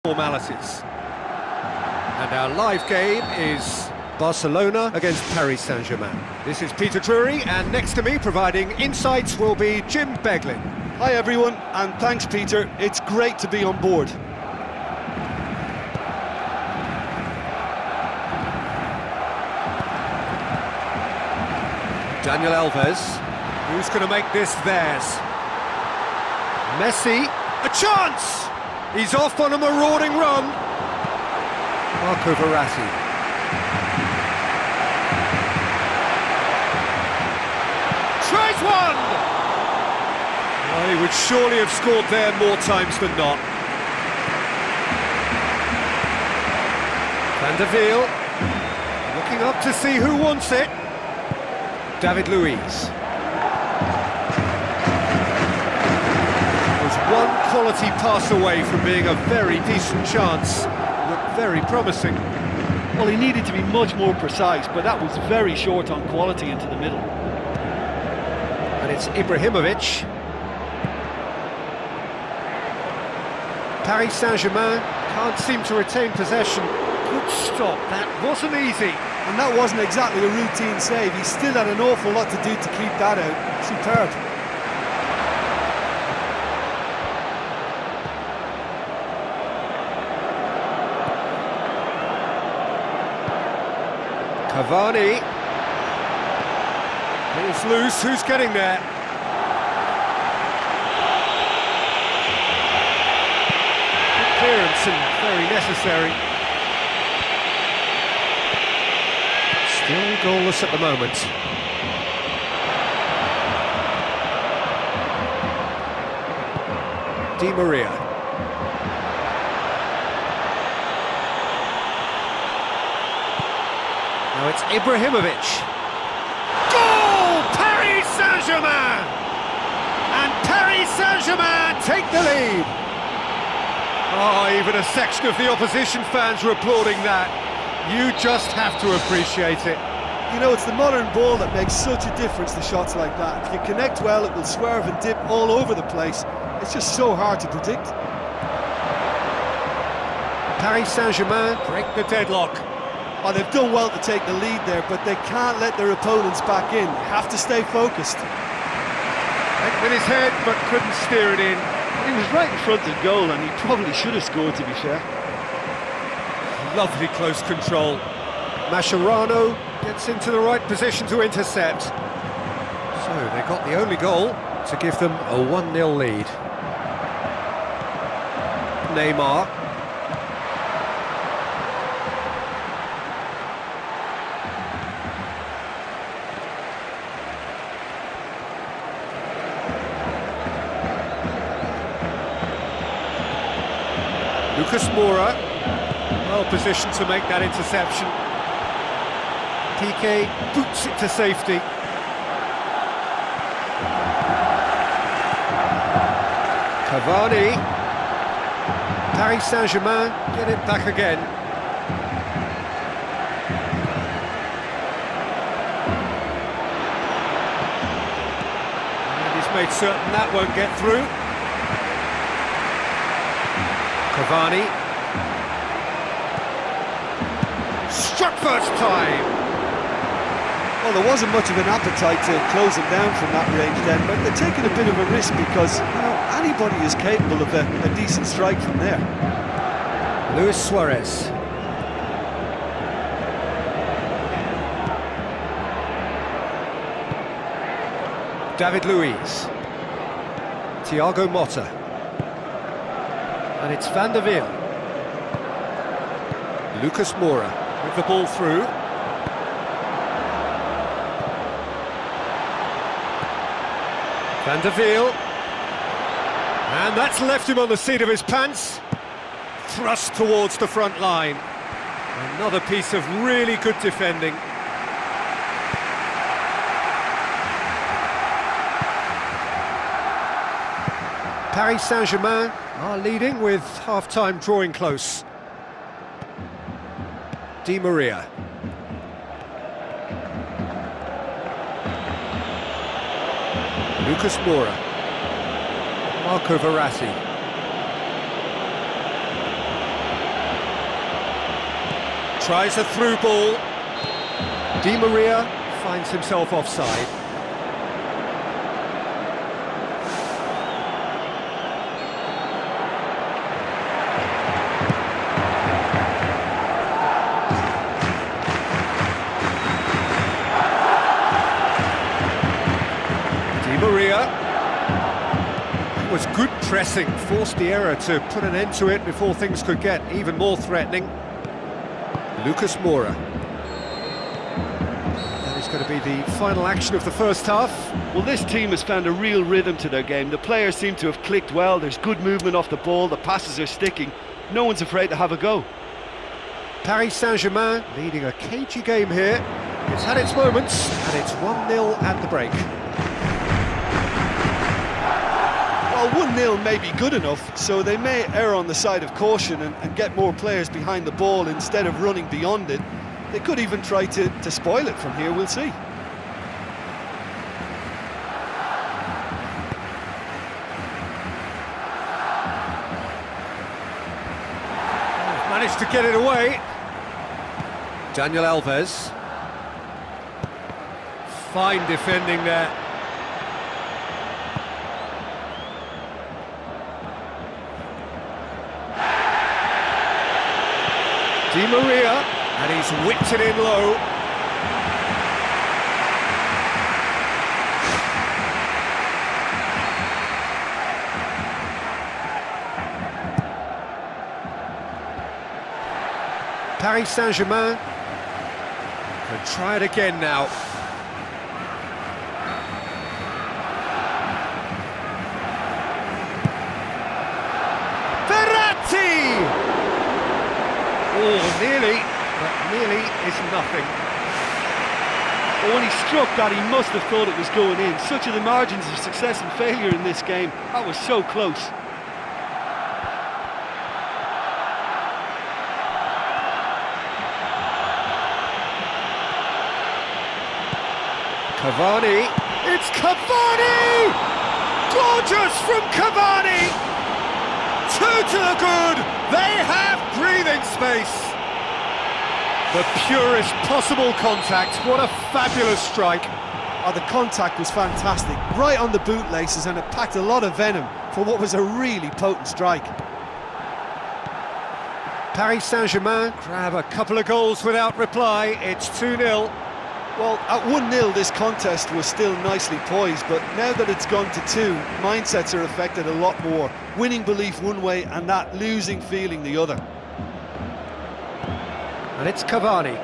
formalities. And our live game is Barcelona against Paris Saint-Germain. This is Peter Drury, and next to me providing insights will be Jim Beglin. Hi everyone, and thanks Peter, it's great to be on board. Daniel Alves, who's going to make this theirs? Messi, a chance! He's off on a marauding run. Marco Verratti. Tries one! Well, he would surely have scored there more times than not. Van der Veer, looking up to see who wants it. David Luiz. Was one quality pass away from being a very decent chance. Looked very promising. Well, he needed to be much more precise, but that was very short on quality into the middle. And it's Ibrahimovic. Paris Saint-Germain can't seem to retain possession. Good stop, that wasn't easy. And that wasn't exactly a routine save. He still had an awful lot to do to keep that out. Superb. Cavani. Ball's loose, who's getting there? Good clearance and very necessary. Still goalless at the moment. Di Maria. Now it's Ibrahimovic. Goal! Paris Saint-Germain! And Paris Saint-Germain take the lead. Oh, even a section of the opposition fans are applauding that. You just have to appreciate it. You know, it's the modern ball that makes such a difference to shots like that. If you connect well, it will swerve and dip all over the place. It's just so hard to predict. Paris Saint-Germain break the deadlock. Oh, they've done well to take the lead there, but they can't let their opponents back in. They have to stay focused. Went with his head, but couldn't steer it in. He was right in front of goal, and he probably should have scored, to be fair. Lovely close control. Mascherano gets into the right position to intercept. So they got the only goal to give them a 1-0 lead. Neymar. Lucas Moura. Well positioned to make that interception. PK boots it to safety. Cavani. Paris Saint-Germain get it back again. And he's made certain that won't get through. Cavani. Struck first time. Well, there wasn't much of an appetite to close him down from that range then, but they're taking a bit of a risk because, you know, anybody is capable of a decent strike from there. Luis Suarez. David Luiz. Thiago Motta. And it's Van der Veer. Lucas Moura with the ball through. Van der Veer. And that's left him on the seat of his pants. Thrust towards the front line. Another piece of really good defending. Paris Saint-Germain are leading with half-time drawing close. Di Maria. Lucas Moura. Marco Verratti. Tries a through ball. Di Maria finds himself offside. Di Maria. It was good pressing, forced the error to put an end to it before things could get even more threatening. Lucas Moura. That is going to be the final action of the first half. Well, this team has found a real rhythm to their game. The players seem to have clicked well. There's good movement off the ball. The passes are sticking. No one's afraid to have a go. Paris Saint-Germain leading a cagey game here. It's had its moments, and it's 1-0 at the break. Well, 1-0 may be good enough, so they may err on the side of caution and get more players behind the ball instead of running beyond it. They could even try to spoil it from here, we'll see. Managed to get it away. Daniel Alves. Fine defending there. Di Maria, and he's whipped it in low. Paris Saint-Germain can try it again now. Oh, nearly, but nearly is nothing. But when he struck that, he must have thought it was going in. Such are the margins of success and failure in this game. That was so close. Cavani, it's Cavani! Gorgeous from Cavani! Two to the good, they have breathing space. The purest possible contact, what a fabulous strike. Oh, the contact was fantastic, right on the bootlaces, and it packed a lot of venom for what was a really potent strike. Paris Saint-Germain grab a couple of goals without reply, it's 2-0. Well, at 1-0 this contest was still nicely poised, but now that it's gone to 2, mindsets are affected a lot more. Winning belief one way and that losing feeling the other. And it's Cavani.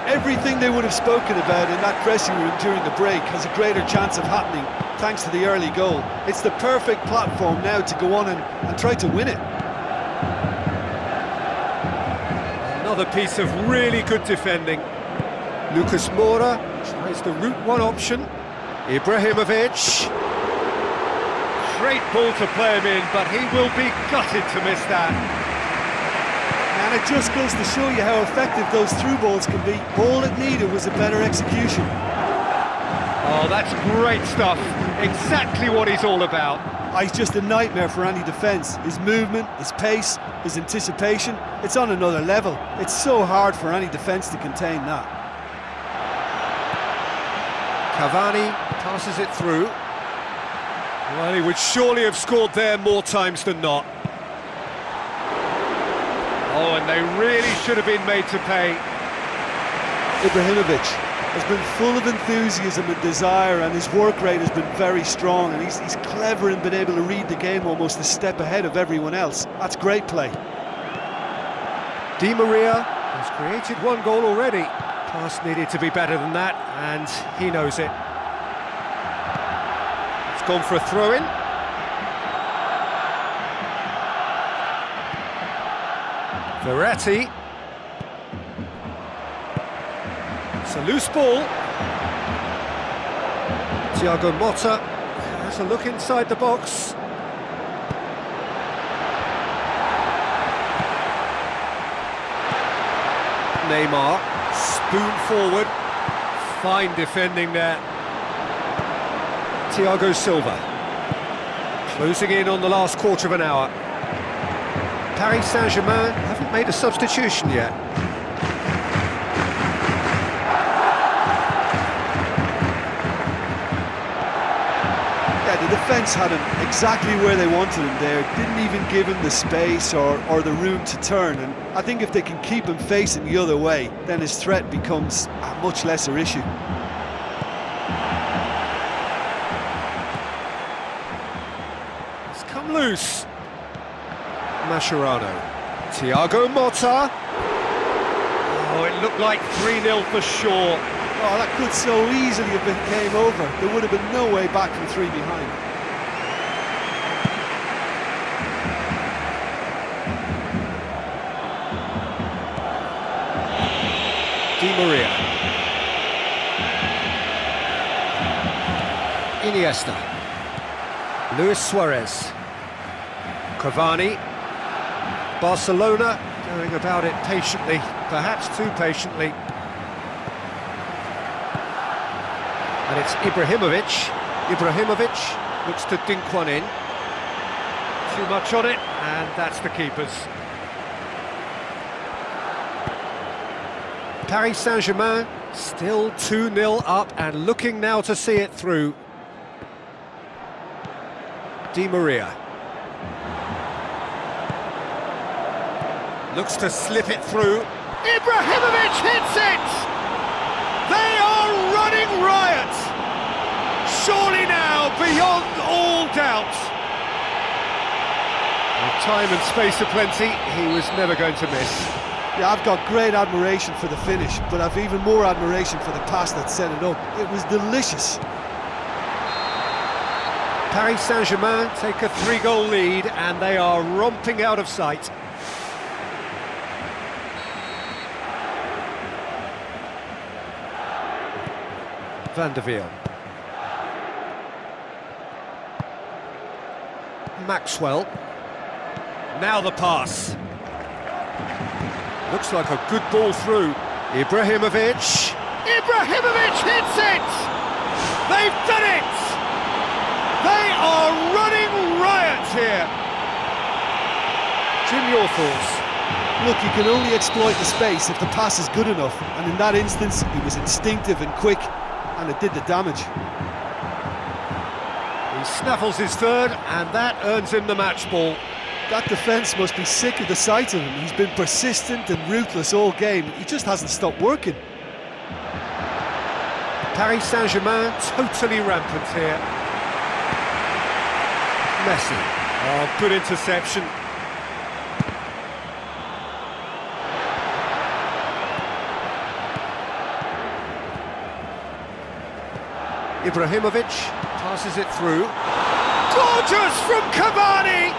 Everything they would have spoken about in that dressing room during the break has a greater chance of happening thanks to the early goal. It's the perfect platform now to go on and try to win it. Another piece of really good defending. Lucas Moura tries the route one option. Ibrahimovic. Great ball to play him in, but he will be gutted to miss that. And it just goes to show you how effective those through balls can be. All it needed was a better execution. Oh, that's great stuff. Exactly what he's all about. Oh, he's just a nightmare for any defence. His movement, his pace, his anticipation, it's on another level. It's so hard for any defence to contain that. Cavani passes it through. Well, he would surely have scored there more times than not. Oh, and they really should have been made to pay. Ibrahimovic has been full of enthusiasm and desire, and his work rate has been very strong, and he's clever in being able to read the game almost a step ahead of everyone else. That's great play. Di Maria has created one goal already. Pass needed to be better than that, and he knows it. It's gone for a throw-in. Verratti. It's a loose ball. Thiago Motta has a look inside the box. Neymar, spoon forward, fine defending there. Thiago Silva, closing in on the last quarter of an hour. Paris Saint-Germain haven't made a substitution yet. The defence had him exactly where they wanted him there, didn't even give him the space or the room to turn, and I think if they can keep him facing the other way, then his threat becomes a much lesser issue. It's come loose. Mascherano. Thiago Motta. Oh, it looked like 3-0 for sure. Oh, that could so easily have been game over. There would have been no way back from 3 behind. Di Maria. Iniesta. Luis Suarez. Cavani. Barcelona going about it patiently, perhaps too patiently. And it's Ibrahimovic. Ibrahimovic looks to dink one in. Too much on it, and that's the keeper's. Paris Saint-Germain still 2-0 up and looking now to see it through. Di Maria. Looks to slip it through. Ibrahimovic hits it! They are running riot! Surely now, beyond all doubt. With time and space aplenty, he was never going to miss. Yeah, I've got great admiration for the finish, but I've even more admiration for the pass that set it up. It was delicious. Paris Saint-Germain take a 3-goal lead and they are romping out of sight. Van der Wiel. Maxwell. Now the pass. Looks like a good ball through. Ibrahimovic. Ibrahimovic hits it! They've done it! They are running riot here. Jim, your thoughts? Look, you can only exploit the space if the pass is good enough, and in that instance, it was instinctive and quick, and it did the damage. He snaffles his third, and that earns him the match ball. That defence must be sick of the sight of him. He's been persistent and ruthless all game. He just hasn't stopped working. Paris Saint-Germain totally rampant here. Messi. Oh, good interception. Ibrahimovic passes it through. Gorgeous from Cavani!